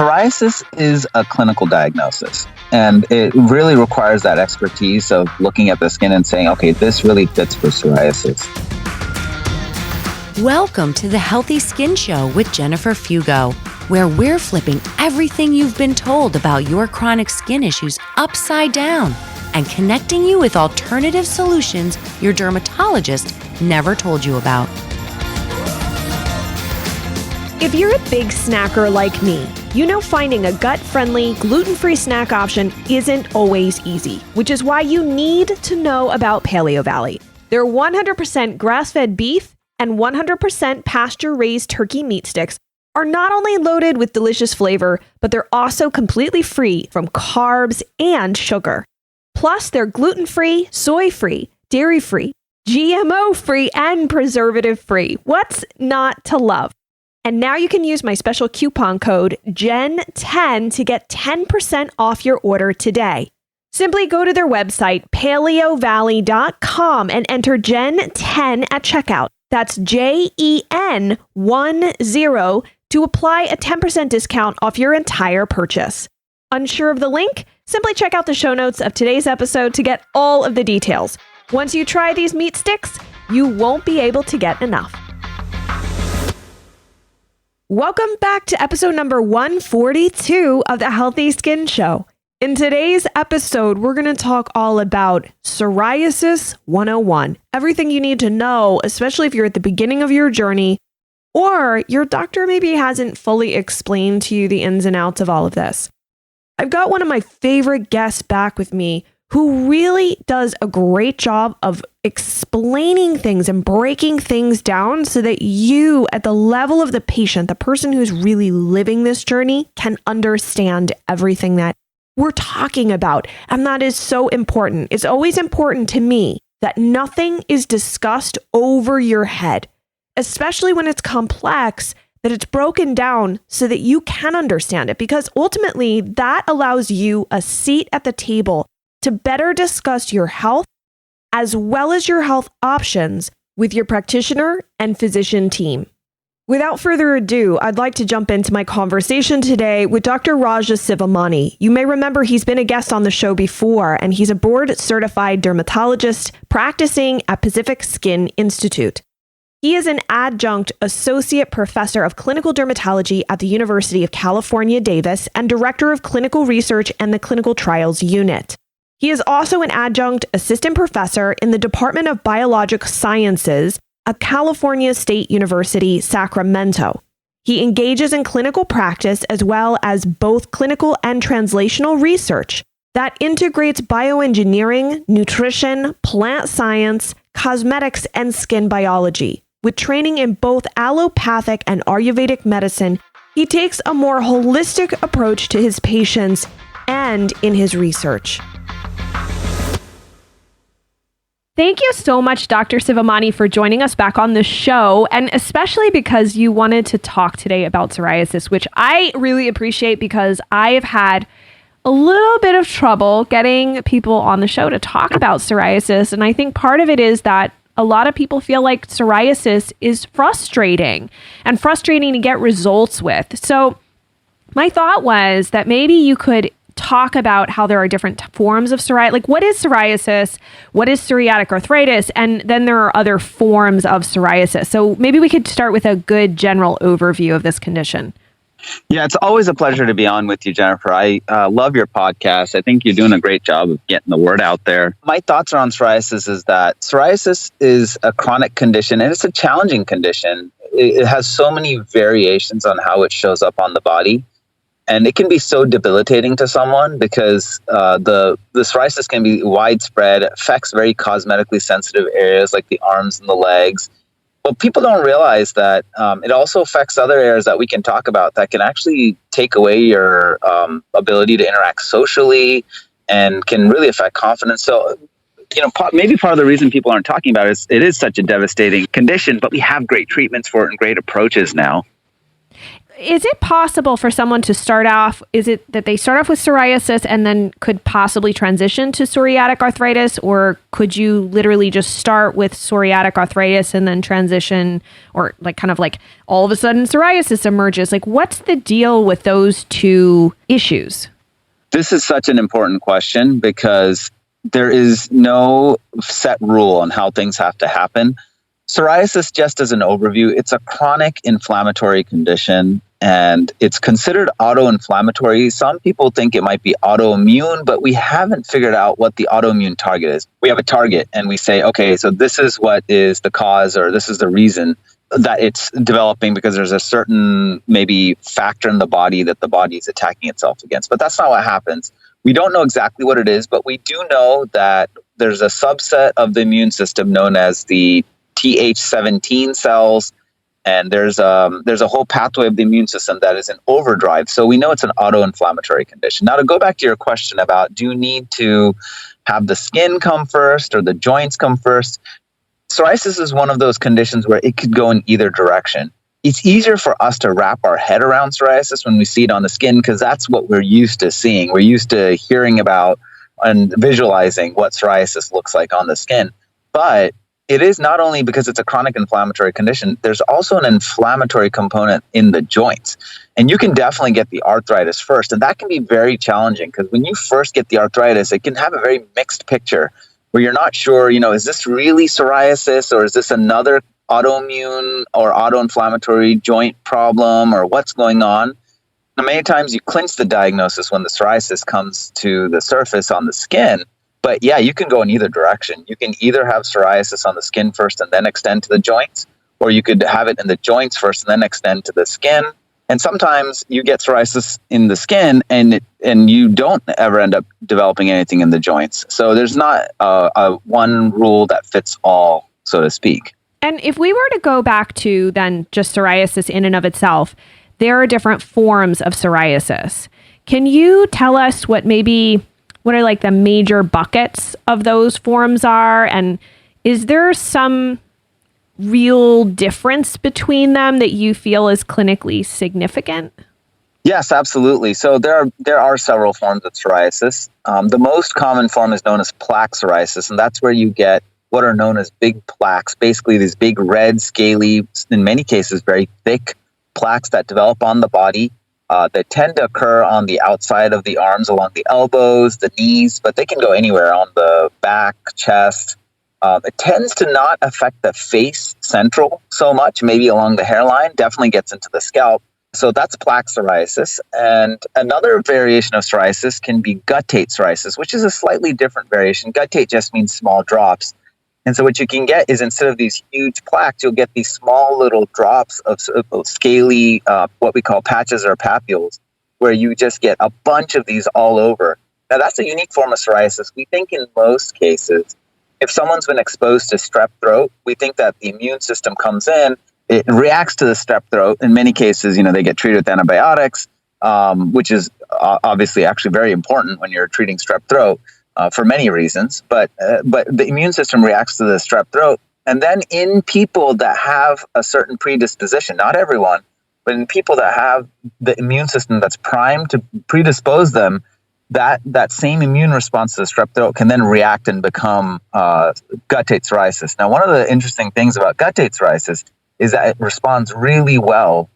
Psoriasis is a clinical diagnosis, and it really requires that expertise of looking at the skin and saying, okay, this really fits for psoriasis. Welcome to the Healthy Skin Show with Jennifer Fugo, where we're flipping everything you've been told about your chronic skin issues upside down and connecting you with alternative solutions your dermatologist never told you about. If you're a big snacker like me, you know finding a gut-friendly, gluten-free snack option isn't always easy, which is why you need to know about Paleo Valley. Their 100% grass-fed beef and 100% pasture-raised turkey meat sticks are not only loaded with delicious flavor, but they're also completely free from carbs and sugar. Plus, they're gluten-free, soy-free, dairy-free, GMO-free, and preservative-free. What's not to love? And now you can use my special coupon code GEN10 to get 10% off your order today. Simply go to their website, paleovalley.com, and enter GEN10 at checkout. That's JEN10 to apply a 10% discount off your entire purchase. Unsure of the link? Simply check out the show notes of today's episode to get all of the details. Once you try these meat sticks, you won't be able to get enough. Welcome back to episode number 142 of the Healthy Skin Show. In today's episode, we're going to talk all about Psoriasis 101. Everything you need to know, especially if you're at the beginning of your journey or your doctor maybe hasn't fully explained to you the ins and outs of all of this. I've got one of my favorite guests back with me who really does a great job of explaining things and breaking things down so that you, at the level of the patient, the person who's really living this journey, can understand everything that we're talking about. And that is so important. It's always important to me that nothing is discussed over your head, especially when it's complex, that it's broken down so that you can understand it, because ultimately that allows you a seat at the table to better discuss your health as well as your health options with your practitioner and physician team. Without further ado, I'd like to jump into my conversation today with Dr. Raja Sivamani. You may remember he's been a guest on the show before, and he's a board-certified dermatologist practicing at Pacific Skin Institute. He is an adjunct associate professor of clinical dermatology at the University of California, Davis, and director of clinical research and the clinical trials unit. He is also an adjunct assistant professor in the Department of Biologic Sciences at California State University, Sacramento. He engages in clinical practice as well as both clinical and translational research that integrates bioengineering, nutrition, plant science, cosmetics, and skin biology. With training in both allopathic and Ayurvedic medicine, he takes a more holistic approach to his patients and in his research. Thank you so much, Dr. Sivamani, for joining us back on the show, and especially because you wanted to talk today about psoriasis, which I really appreciate because I have had a little bit of trouble getting people on the show to talk about psoriasis. And I think part of it is that a lot of people feel like psoriasis is frustrating to get results with. So my thought was that maybe you could talk about how there are different forms of psoriasis. Like, what is psoriasis? What is psoriatic arthritis? And then there are other forms of psoriasis. So maybe we could start with a good general overview of this condition. Yeah, it's always a pleasure to be on with you, Jennifer. I love your podcast. I think you're doing a great job of getting the word out there. My thoughts around psoriasis is that psoriasis is a chronic condition, and it's a challenging condition. It has so many variations on how it shows up on the body. And it can be so debilitating to someone because the psoriasis can be widespread, affects very cosmetically sensitive areas like the arms and the legs. But people don't realize that it also affects other areas that we can talk about that can actually take away your ability to interact socially and can really affect confidence. So, maybe part of the reason people aren't talking about it is it is such a devastating condition, but we have great treatments for it and great approaches now. is it possible for someone to start off, is it that they start off with psoriasis and then could possibly transition to psoriatic arthritis? Or could you literally just start with psoriatic arthritis and then transition, or like kind of like all of a sudden psoriasis emerges? Like, what's the deal with those two issues? This is such an important question because there is no set rule on how things have to happen. Psoriasis, just as an overview, it's a chronic inflammatory condition and it's considered auto-inflammatory. Some people think it might be autoimmune, but we haven't figured out what the autoimmune target is. We have a target and we say, okay, so this is what is the cause, or this is the reason that it's developing, because there's a certain maybe factor in the body that the body is attacking itself against. But that's not what happens. We don't know exactly what it is, but we do know that there's a subset of the immune system known as the Th17 cells, and there's a whole pathway of the immune system that is in overdrive. So we know it's an auto-inflammatory condition. Now, to go back to your question about, do you need to have the skin come first or the joints come first? Psoriasis is one of those conditions where it could go in either direction. It's easier for us to wrap our head around psoriasis when we see it on the skin, because that's what we're used to seeing. We're used to hearing about and visualizing what psoriasis looks like on the skin. But it is not only because it's a chronic inflammatory condition, there's also an inflammatory component in the joints. And you can definitely get the arthritis first. And that can be very challenging, because when you first get the arthritis, it can have a very mixed picture where you're not sure, is this really psoriasis, or is this another autoimmune or auto-inflammatory joint problem, or what's going on? Now, many times you clinch the diagnosis when the psoriasis comes to the surface on the skin. But yeah, you can go in either direction. You can either have psoriasis on the skin first and then extend to the joints, or you could have it in the joints first and then extend to the skin. And sometimes you get psoriasis in the skin and you don't ever end up developing anything in the joints. So there's not a one rule that fits all, so to speak. And if we were to go back to then just psoriasis in and of itself, there are different forms of psoriasis. Can you tell us what are like the major buckets of those forms are? And is there some real difference between them that you feel is clinically significant? Yes, absolutely. So there are several forms of psoriasis. The most common form is known as plaque psoriasis, and that's where you get what are known as big plaques, basically these big red, scaly, in many cases very thick plaques that develop on the body. They tend to occur on the outside of the arms, along the elbows, the knees, but they can go anywhere on the back, chest. It tends to not affect the face central so much, maybe along the hairline, definitely gets into the scalp. So that's plaque psoriasis. And another variation of psoriasis can be guttate psoriasis, which is a slightly different variation. Guttate just means small drops. And so what you can get is, instead of these huge plaques, you'll get these small little drops of scaly, what we call patches or papules, where you just get a bunch of these all over. Now, that's a unique form of psoriasis. We think in most cases, if someone's been exposed to strep throat, we think that the immune system comes in, it reacts to the strep throat. In many cases, they get treated with antibiotics, which is obviously actually very important when you're treating strep throat. For many reasons, but the immune system reacts to the strep throat. And then in people that have a certain predisposition, not everyone, but in people that have the immune system that's primed to predispose them, that same immune response to the strep throat can then react and become guttate psoriasis. Now, one of the interesting things about guttate psoriasis is that it responds really well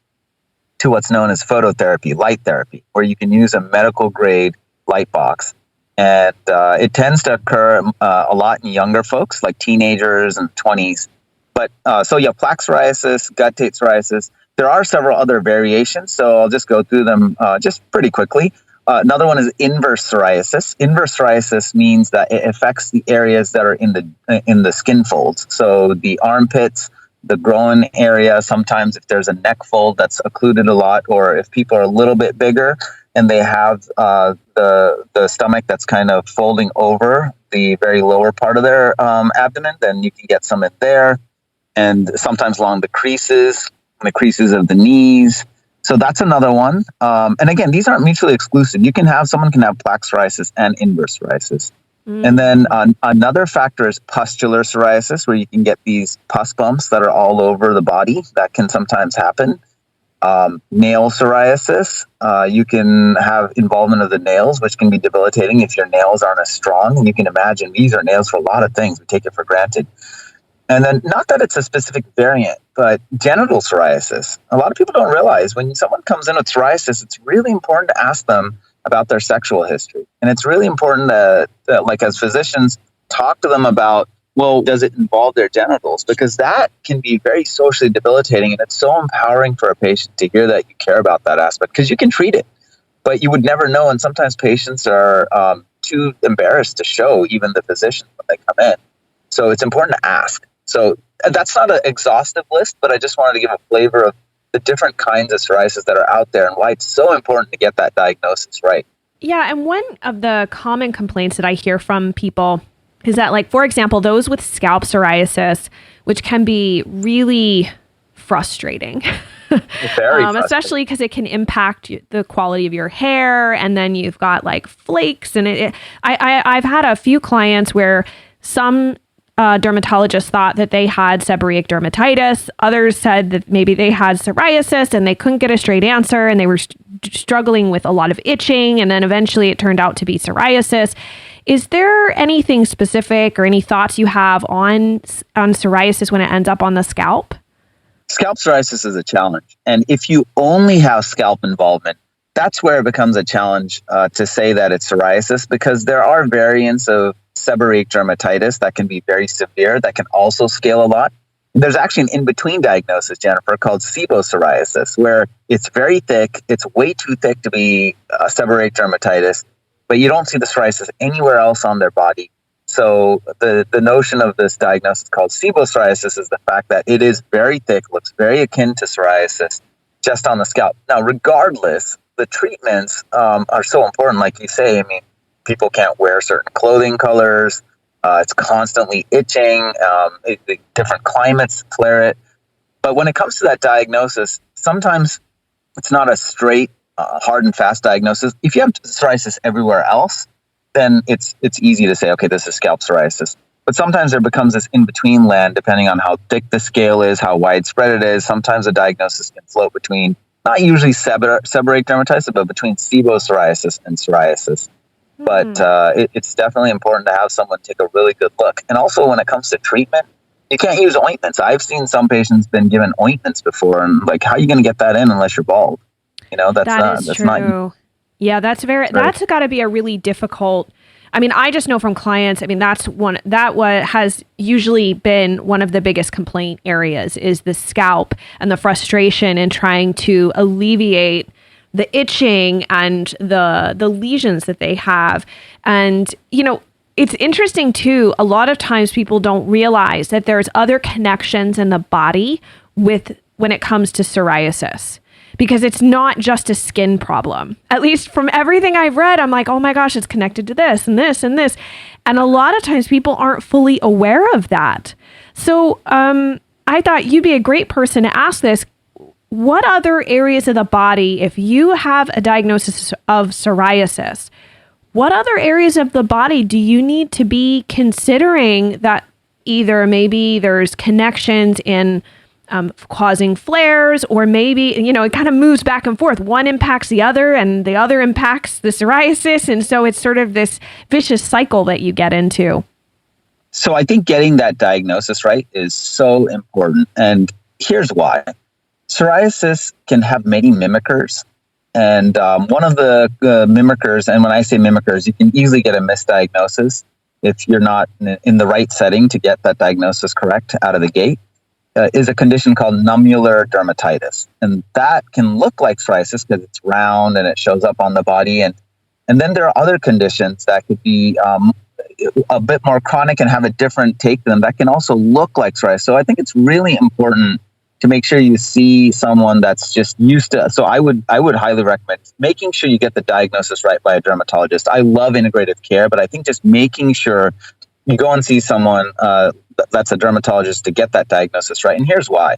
to what's known as phototherapy, light therapy, where you can use a medical grade light box. And it tends to occur a lot in younger folks, like teenagers and 20s. But so yeah, plaque psoriasis, guttate psoriasis. There are several other variations, so I'll just go through them just pretty quickly. Another one is inverse psoriasis. Inverse psoriasis means that it affects the areas that are in the skin folds. So the armpits, the groin area. Sometimes if there's a neck fold that's occluded a lot, or if people are a little bit bigger and they have the stomach that's kind of folding over the very lower part of their abdomen, then you can get some in there. And sometimes along the creases of the knees. So that's another one. And again, these aren't mutually exclusive. Someone can have plaque psoriasis and inverse psoriasis. And then another factor is pustular psoriasis, where you can get these pus bumps that are all over the body. That can sometimes happen. Nail psoriasis, you can have involvement of the nails, which can be debilitating if your nails aren't as strong. And you can imagine these are nails for a lot of things. We take it for granted. And then, not that it's a specific variant, but genital psoriasis. A lot of people don't realize when someone comes in with psoriasis, it's really important to ask them about their sexual history. And it's really important that like as physicians, talk to them about, well, does it involve their genitals? Because that can be very socially debilitating. And it's so empowering for a patient to hear that you care about that aspect, because you can treat it, but you would never know. And sometimes patients are too embarrassed to show even the physician when they come in. So it's important to ask. So that's not an exhaustive list, but I just wanted to give a flavor of the different kinds of psoriasis that are out there and why it's so important to get that diagnosis right. Yeah, and one of the common complaints that I hear from people is that, like, for example, those with scalp psoriasis, which can be really frustrating, especially because it can impact the quality of your hair, and then you've got like flakes. And I've had a few clients where some dermatologists thought that they had seborrheic dermatitis. Others said that maybe they had psoriasis and they couldn't get a straight answer, and they were struggling with a lot of itching. And then eventually it turned out to be psoriasis. Is there anything specific or any thoughts you have on psoriasis when it ends up on the scalp? Scalp psoriasis is a challenge. And if you only have scalp involvement, that's where it becomes a challenge to say that it's psoriasis, because there are variants of seborrheic dermatitis that can be very severe, that can also scale a lot. There's actually an in-between diagnosis, Jennifer, called psoriasis, where it's very thick, it's way too thick to be seborrheic dermatitis, but you don't see the psoriasis anywhere else on their body. So the notion of this diagnosis called psoriasis is the fact that it is very thick, looks very akin to psoriasis, just on the scalp. Now, regardless, the treatments are so important, like you say. I mean, people can't wear certain clothing colors. It's constantly itching. Different climates flare it. But when it comes to that diagnosis, sometimes it's not a straight, hard and fast diagnosis. If you have psoriasis everywhere else, then it's easy to say, okay, this is scalp psoriasis. But sometimes there becomes this in-between land, depending on how thick the scale is, how widespread it is. Sometimes a diagnosis can float between, not usually seborrheic dermatitis, but between psoriasis and psoriasis. But it's definitely important to have someone take a really good look. And also when it comes to treatment, you can't use ointments. I've seen some patients been given ointments before, and like, how are you going to get that in unless you're bald? You know, that's true. not. Yeah, that's got to be a really difficult. I mean, I just know from clients, I mean, what has usually been one of the biggest complaint areas is the scalp and the frustration in trying to alleviate the itching and the lesions that they have. And, you know, it's interesting too, a lot of times people don't realize that there's other connections in the body when it comes to psoriasis, because it's not just a skin problem. At least from everything I've read, I'm like, oh my gosh, it's connected to this and this and this. And a lot of times people aren't fully aware of that. So I thought you'd be a great person to ask this. What other areas of the body, if you have a diagnosis of psoriasis, what other areas of the body do you need to be considering that either maybe there's connections in causing flares, or maybe, you know, it kind of moves back and forth. One impacts the other and the other impacts the psoriasis. And so it's sort of this vicious cycle that you get into. So I think getting that diagnosis right is so important. And here's why. Psoriasis can have many mimickers. And one of the mimickers, and when I say mimickers, you can easily get a misdiagnosis if you're not in the right setting to get that diagnosis correct out of the gate, is a condition called nummular dermatitis. And that can look like psoriasis because it's round and it shows up on the body. And then there are other conditions that could be a bit more chronic and have a different take to them that can also look like psoriasis. So I think it's really important to make sure you see someone that's just used to. So I would highly recommend making sure you get the diagnosis right by a dermatologist. I love integrative care, but I think just making sure you go and see someone that's a dermatologist to get that diagnosis right. And here's why.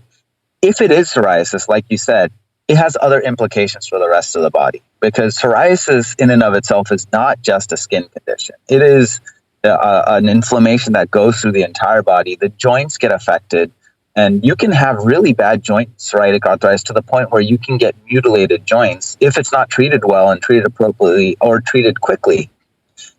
If it is psoriasis, like you said, it has other implications for the rest of the body, because psoriasis in and of itself is not just a skin condition. It is an inflammation that goes through the entire body. The joints get affected. And you can have really bad joint psoriatic arthritis to the point where you can get mutilated joints if it's not treated well and treated appropriately or treated quickly.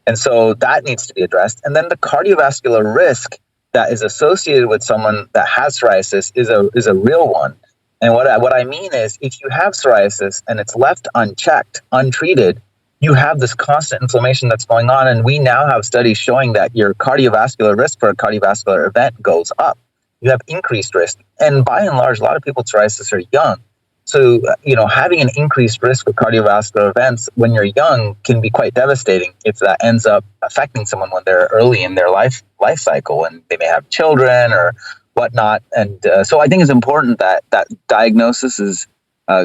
And so that needs to be addressed. And then the cardiovascular risk that is associated with someone that has psoriasis is a real one. And what I mean is, if you have psoriasis and it's left unchecked, untreated, you have this constant inflammation that's going on. And we now have studies showing that your cardiovascular risk for a cardiovascular event goes up. You have increased risk. And by and large, a lot of people with psoriasis are young. So, having an increased risk of cardiovascular events when you're young can be quite devastating if that ends up affecting someone when they're early in their life cycle and they may have children or whatnot. And so I think it's important that diagnosis is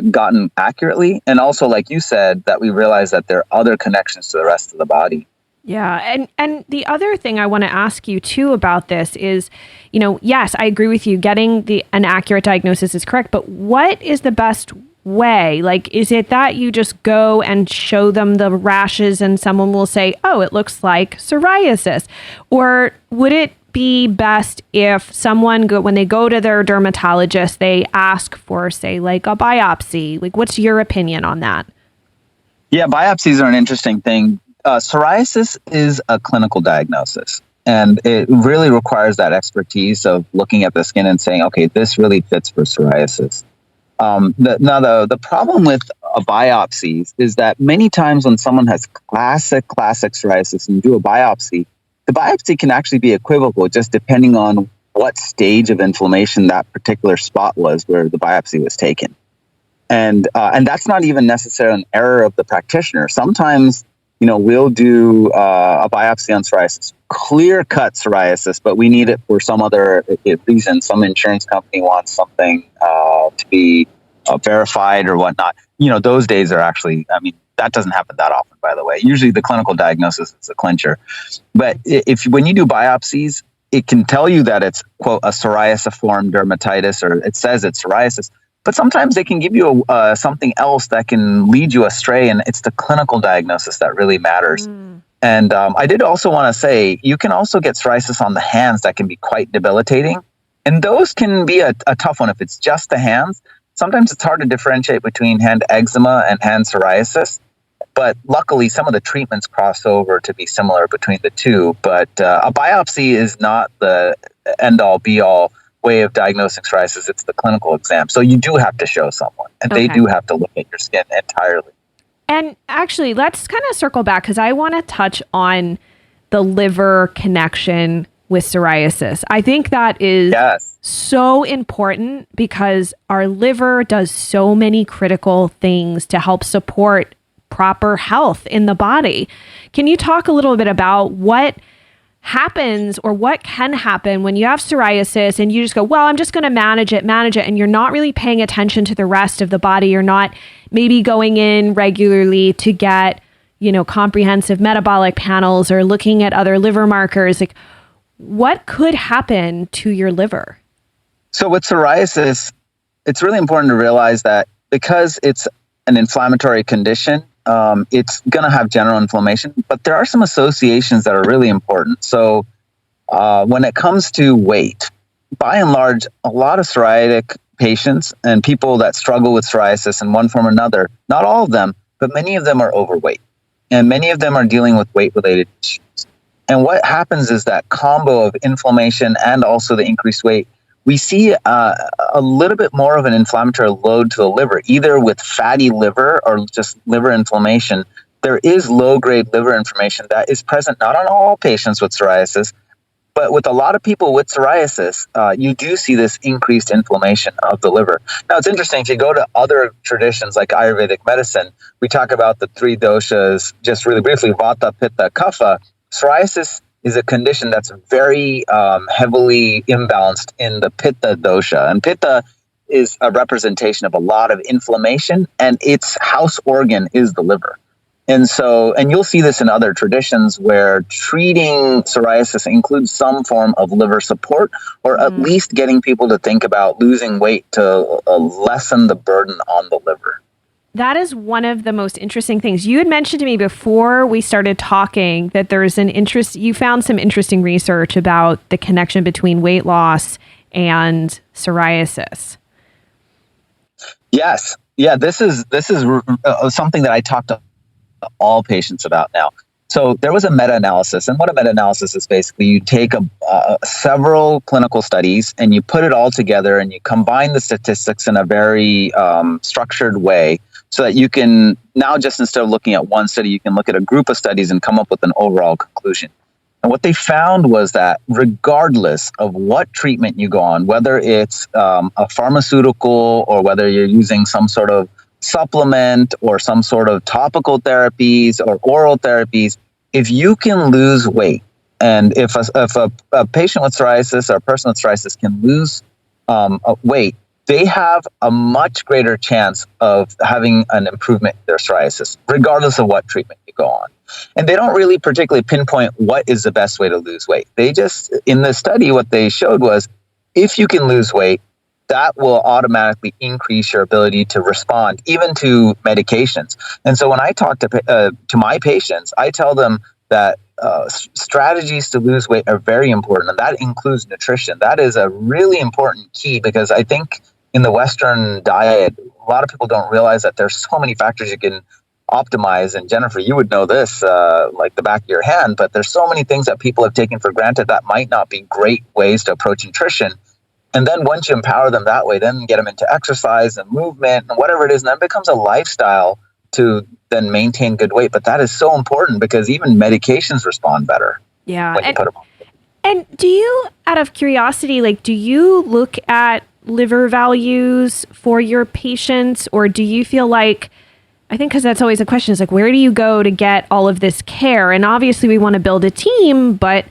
gotten accurately. And also, like you said, that we realize that there are other connections to the rest of the body. Yeah. And the other thing I want to ask you too about this is, yes, I agree with you. Getting an accurate diagnosis is correct, but what is the best way? Like, is it that you just go and show them the rashes and someone will say, oh, it looks like psoriasis? Or would it be best if someone, when they go to their dermatologist, they ask for, say, like a biopsy? Like, what's your opinion on that? Yeah, biopsies are an interesting thing. Psoriasis is a clinical diagnosis, and it really requires that expertise of looking at the skin and saying, okay, this really fits for psoriasis. The problem with biopsies is that many times when someone has classic psoriasis and you do a biopsy, the biopsy can actually be equivocal just depending on what stage of inflammation that particular spot was where the biopsy was taken. And that's not even necessarily an error of the practitioner. Sometimes we'll do a biopsy on psoriasis, clear-cut psoriasis, but we need it for some other reason. Some insurance company wants something to be verified or whatnot. Those days are actually, that doesn't happen that often, by the way. Usually the clinical diagnosis is a clincher. But when you do biopsies, it can tell you that it's, quote, a psoriasiform dermatitis, or it says it's psoriasis. But sometimes they can give you something else that can lead you astray, and it's the clinical diagnosis that really matters. And I did also want to say, you can also get psoriasis on the hands that can be quite debilitating. And those can be a tough one if it's just the hands. Sometimes it's hard to differentiate between hand eczema and hand psoriasis. But luckily, some of the treatments cross over to be similar between the two. But a biopsy is not the end-all, be-all way of diagnosing psoriasis. It's the clinical exam. So you do have to show someone, and they do have to look at your skin entirely. And actually, let's kind of circle back because I want to touch on the liver connection with psoriasis. I think that is so important because our liver does so many critical things to help support proper health in the body. Can you talk a little bit about what happens or what can happen when you have psoriasis and you just go, well, I'm just going to manage it, and you're not really paying attention to the rest of the body. You're not maybe going in regularly to get, comprehensive metabolic panels or looking at other liver markers. Like, what could happen to your liver? So with psoriasis, it's really important to realize that because it's an inflammatory condition, it's going to have general inflammation, but there are some associations that are really important. So when it comes to weight, by and large, a lot of psoriatic patients and people that struggle with psoriasis in one form or another, not all of them, but many of them are overweight. And many of them are dealing with weight-related issues. And what happens is that combo of inflammation and also the increased weight, we see a little bit more of an inflammatory load to the liver, either with fatty liver or just liver inflammation. There is low-grade liver inflammation that is present not on all patients with psoriasis, but with a lot of people with psoriasis, you do see this increased inflammation of the liver. Now, it's interesting, if you go to other traditions like Ayurvedic medicine, we talk about the three doshas, just really briefly, Vata, Pitta, Kapha. Psoriasis is a condition that's very heavily imbalanced in the Pitta dosha. And Pitta is a representation of a lot of inflammation, and its house organ is the liver. And you'll see this in other traditions where treating psoriasis includes some form of liver support, or at least getting people to think about losing weight to lessen the burden on the liver. That is one of the most interesting things. You had mentioned to me before we started talking that there's you found some interesting research about the connection between weight loss and psoriasis? Yes. Yeah, this is something that I talk to all patients about now. So there was a meta-analysis, and what a meta-analysis is basically, you take several clinical studies and you put it all together and you combine the statistics in a very structured way, so that you can now, just instead of looking at one study, you can look at a group of studies and come up with an overall conclusion. And what they found was that regardless of what treatment you go on, whether it's a pharmaceutical or whether you're using some sort of supplement or some sort of topical therapies or oral therapies, if you can lose weight, and if a patient with psoriasis or a person with psoriasis can lose weight, they have a much greater chance of having an improvement in their psoriasis, regardless of what treatment you go on. And they don't really particularly pinpoint what is the best way to lose weight. They just, in the study, what they showed was, if you can lose weight, that will automatically increase your ability to respond, even to medications. And so when I talk to my patients, I tell them that strategies to lose weight are very important, and that includes nutrition. That is a really important key, because I think in the Western diet, a lot of people don't realize that there's so many factors you can optimize. And Jennifer, you would know this like the back of your hand, but there's so many things that people have taken for granted that might not be great ways to approach nutrition. And then once you empower them that way, then get them into exercise and movement and whatever it is, and then it becomes a lifestyle to then maintain good weight. But that is so important, because even medications respond better. Yeah. When you put them on. And do you, out of curiosity, do you look at liver values for your patients, or do you feel like, I think, because that's always a question, is where do you go to get all of this care? And obviously we want to build a team, but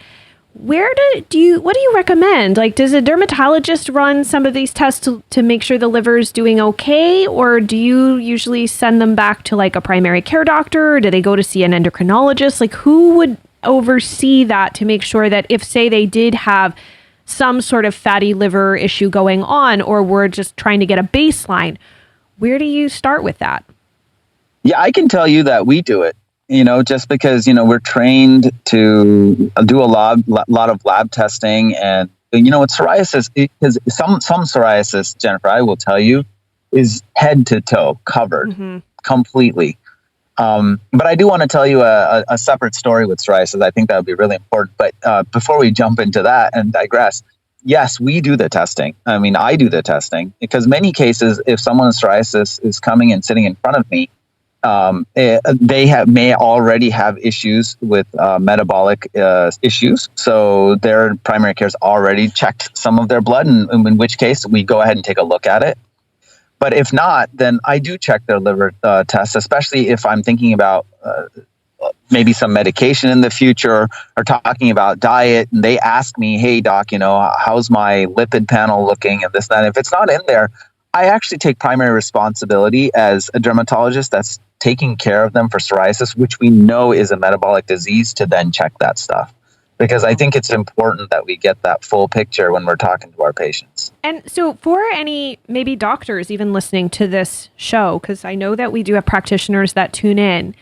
what do you recommend? Does a dermatologist run some of these tests to make sure the liver is doing okay? Or do you usually send them back to a primary care doctor? Or do they go to see an endocrinologist? Who would oversee that to make sure that if, say, they did have some sort of fatty liver issue going on, or we're just trying to get a baseline, where do you start with that? Yeah, I can tell you that we do it. Just because, we're trained to do a lot of lab testing. And, with psoriasis, because some psoriasis, Jennifer, I will tell you, is head to toe covered completely. But I do want to tell you a separate story with psoriasis. I think that would be really important. But before we jump into that and digress, yes, we do the testing. I mean, I do the testing, because many cases, if someone with psoriasis is coming and sitting in front of me, they may already have issues with metabolic issues. So their primary care's already checked some of their blood, and in which case we go ahead and take a look at it. But if not, then I do check their liver tests, especially if I'm thinking about maybe some medication in the future, or talking about diet. And they ask me, hey, doc, how's my lipid panel looking, and this, and that. If it's not in there, I actually take primary responsibility as a dermatologist that's taking care of them for psoriasis, which we know is a metabolic disease, to then check that stuff. Because I think it's important that we get that full picture when we're talking to our patients. And so for any maybe doctors even listening to this show, because I know that we do have practitioners that tune in,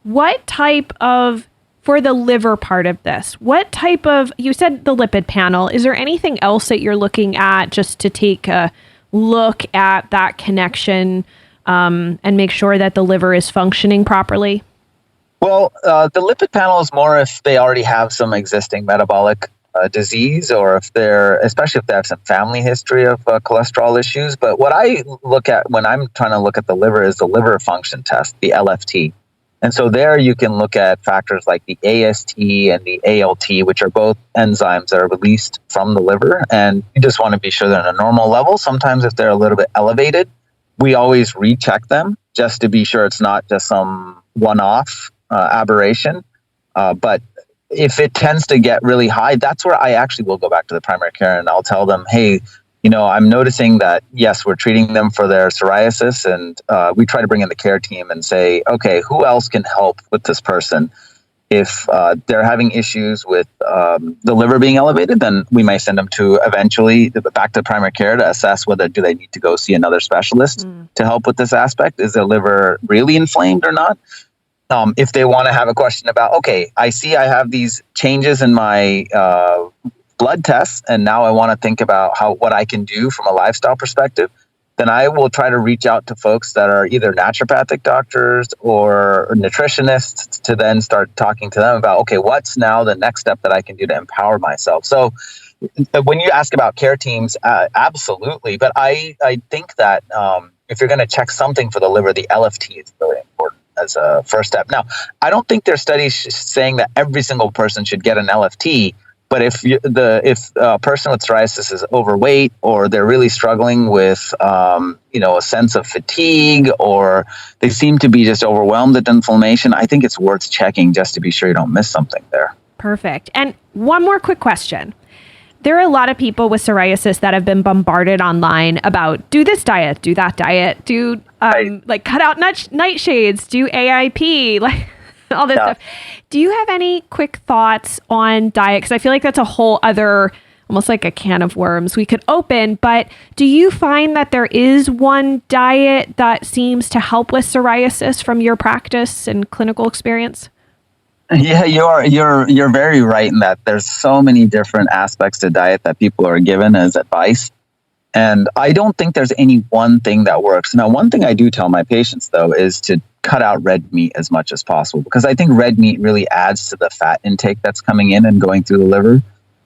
what type of, for the liver part of this, what type of, you said the lipid panel, is there anything else that you're looking at just to take a look at that connection and make sure that the liver is functioning properly? Well, the lipid panel is more if they already have some existing metabolic disease, or especially if they have some family history of cholesterol issues. But what I look at when I'm trying to look at the liver is the liver function test, the LFT. And so there you can look at factors like the AST and the ALT, which are both enzymes that are released from the liver. And you just want to be sure they're at a normal level. Sometimes if they're a little bit elevated, we always recheck them just to be sure it's not just some one-off aberration. But if it tends to get really high, that's where I actually will go back to the primary care, and I'll tell them, hey, I'm noticing that, yes, we're treating them for their psoriasis, and we try to bring in the care team and say, okay, who else can help with this person? If they're having issues with the liver being elevated, then we may send them to eventually back to primary care to assess whether do they need to go see another specialist to help with this aspect. Is their liver really inflamed or not? If they want to have a question about, okay, I see I have these changes in my blood tests, and now I want to think about what I can do from a lifestyle perspective, then I will try to reach out to folks that are either naturopathic doctors or nutritionists to then start talking to them about, okay, what's now the next step that I can do to empower myself? So when you ask about care teams, absolutely. But I think that if you're going to check something for the liver, the LFT is really important as a first step. Now, I don't think there's studies saying that every single person should get an LFT. But if a person with psoriasis is overweight, or they're really struggling with a sense of fatigue, or they seem to be just overwhelmed with inflammation, I think it's worth checking just to be sure you don't miss something there. Perfect. And one more quick question. There are a lot of people with psoriasis that have been bombarded online about do this diet, do that diet, do like cut out nightshades, do AIP, like all this stuff. Do you have any quick thoughts on diet? Because I feel like that's a whole other, almost like a can of worms we could open. But do you find that there is one diet that seems to help with psoriasis from your practice and clinical experience? Yeah, you're very right in that there's so many different aspects to diet that people are given as advice. And I don't think there's any one thing that works. Now, one thing I do tell my patients, though, is to cut out red meat as much as possible, because I think red meat really adds to the fat intake that's coming in and going through the liver.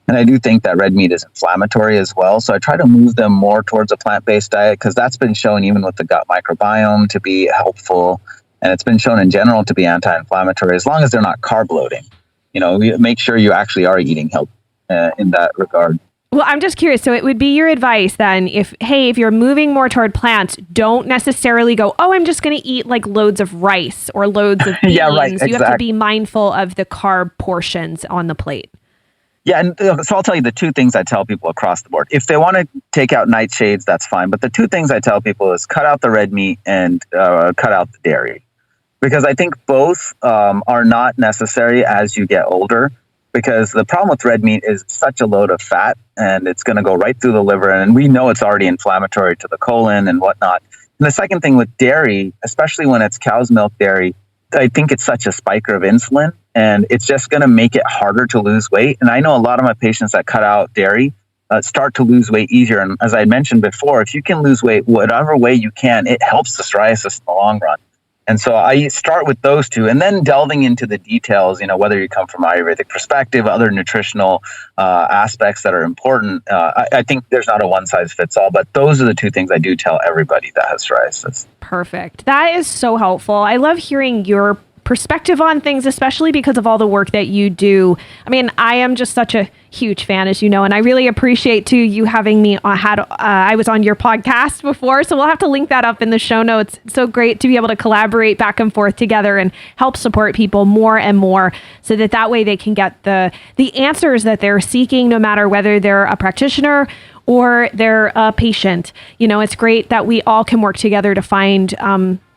And I do think that red meat is inflammatory as well. So I try to move them more towards a plant-based diet, because that's been shown even with the gut microbiome to be helpful. And it's been shown in general to be anti-inflammatory, as long as they're not carb loading. Make sure you actually are eating healthy in that regard. Well, I'm just curious. So it would be your advice then, if you're moving more toward plants, don't necessarily go, I'm just going to eat like loads of rice or loads of beans. Yeah, right. Exactly. You have to be mindful of the carb portions on the plate. Yeah, and so I'll tell you the two things I tell people across the board. If they want to take out nightshades, that's fine. But the two things I tell people is cut out the red meat and cut out the dairy. Because I think both are not necessary as you get older. Because the problem with red meat is such a load of fat, and it's going to go right through the liver. And we know it's already inflammatory to the colon and whatnot. And the second thing with dairy, especially when it's cow's milk dairy, I think it's such a spiker of insulin, and it's just going to make it harder to lose weight. And I know a lot of my patients that cut out dairy start to lose weight easier. And as I mentioned before, if you can lose weight whatever way you can, it helps the psoriasis in the long run. And so I start with those two, and then delving into the details, whether you come from an Ayurvedic perspective, other nutritional aspects that are important. I think there's not a one size fits all, but those are the two things I do tell everybody that has psoriasis. Perfect. That is so helpful. I love hearing your perspective on things, especially because of all the work that you do. I mean, I am just such a huge fan, as you know, and I really appreciate too you having me I was on your podcast before, so we'll have to link that up in the show notes. It's so great to be able to collaborate back and forth together and help support people more and more, so that way they can get the answers that they're seeking, no matter whether they're a practitioner or they're a patient. It's great that we all can work together to find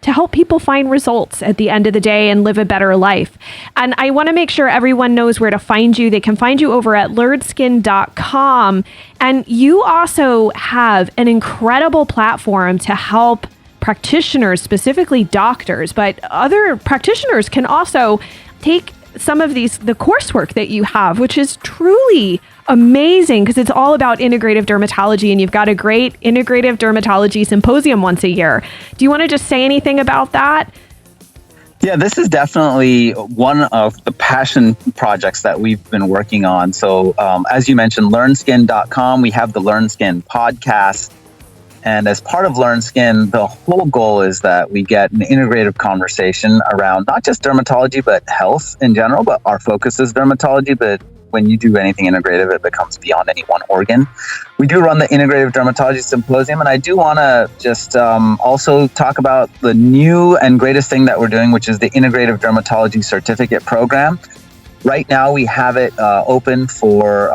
to help people find results at the end of the day and live a better life. And I want to make sure everyone knows where to find you. They can find you over at LearnSkincom. And you also have an incredible platform to help practitioners, specifically doctors, but other practitioners can also take some of the coursework that you have, which is truly amazing, because it's all about integrative dermatology, and you've got a great integrative dermatology symposium once a year. Do you want to just say anything about that? Yeah, this is definitely one of the passion projects that we've been working on. So as you mentioned, LearnSkin.com, we have the LearnSkin podcast. And as part of LearnSkin, the whole goal is that we get an integrative conversation around not just dermatology, but health in general. But our focus is dermatology. But when you do anything integrative, it becomes beyond any one organ. We do run the Integrative Dermatology Symposium. And I do want to just also talk about the new and greatest thing that we're doing, which is the Integrative Dermatology Certificate Program. Right now, we have it open for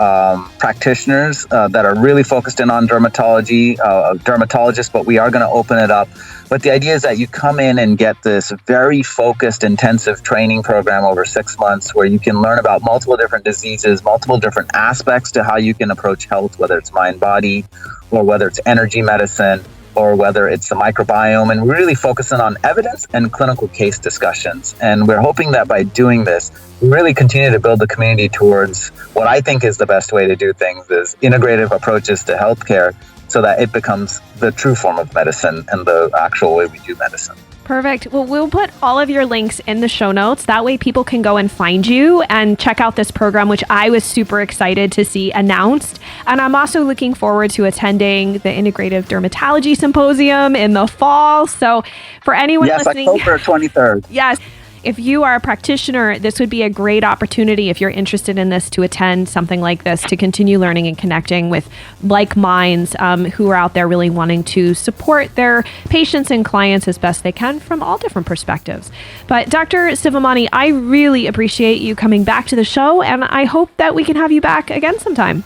practitioners that are really focused in on dermatology, dermatologists, but we are going to open it up. But the idea is that you come in and get this very focused, intensive training program over 6 months, where you can learn about multiple different diseases, multiple different aspects to how you can approach health, whether it's mind, body, or whether it's energy medicine. or whether it's the microbiome, and we're really focusing on evidence and clinical case discussions. And we're hoping that by doing this, we really continue to build the community towards what I think is the best way to do things, is integrative approaches to healthcare, so that it becomes the true form of medicine and the actual way we do medicine. Perfect. Well, we'll put all of your links in the show notes. That way people can go and find you and check out this program, which I was super excited to see announced. And I'm also looking forward to attending the Integrative Dermatology Symposium in the fall. So for anyone listening... Yes, October 23rd. Yes. If you are a practitioner, this would be a great opportunity, if you're interested in this, to attend something like this, to continue learning and connecting with like minds who are out there really wanting to support their patients and clients as best they can from all different perspectives. But Dr. Sivamani, I really appreciate you coming back to the show, and I hope that we can have you back again sometime.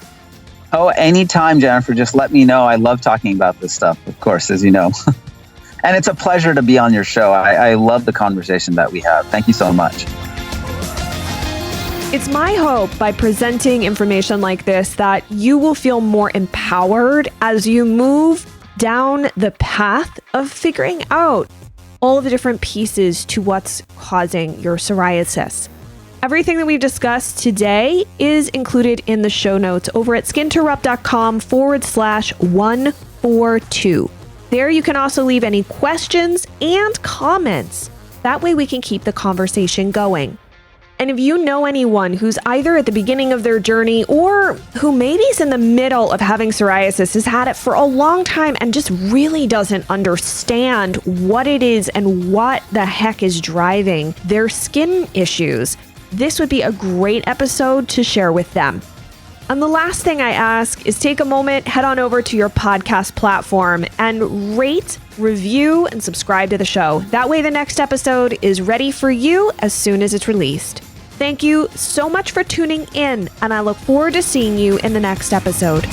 Oh, anytime, Jennifer. Just let me know. I love talking about this stuff, of course, as you know. And it's a pleasure to be on your show. I love the conversation that we have. Thank you so much. It's my hope by presenting information like this that you will feel more empowered as you move down the path of figuring out all of the different pieces to what's causing your psoriasis. Everything that we've discussed today is included in the show notes over at skinterrupt.com/142. There you can also leave any questions and comments. That way we can keep the conversation going. And if you know anyone who's either at the beginning of their journey or who maybe is in the middle of having psoriasis, has had it for a long time and just really doesn't understand what it is and what the heck is driving their skin issues, this would be a great episode to share with them. And the last thing I ask is take a moment, head on over to your podcast platform and rate, review, and subscribe to the show. That way the next episode is ready for you as soon as it's released. Thank you so much for tuning in, and I look forward to seeing you in the next episode.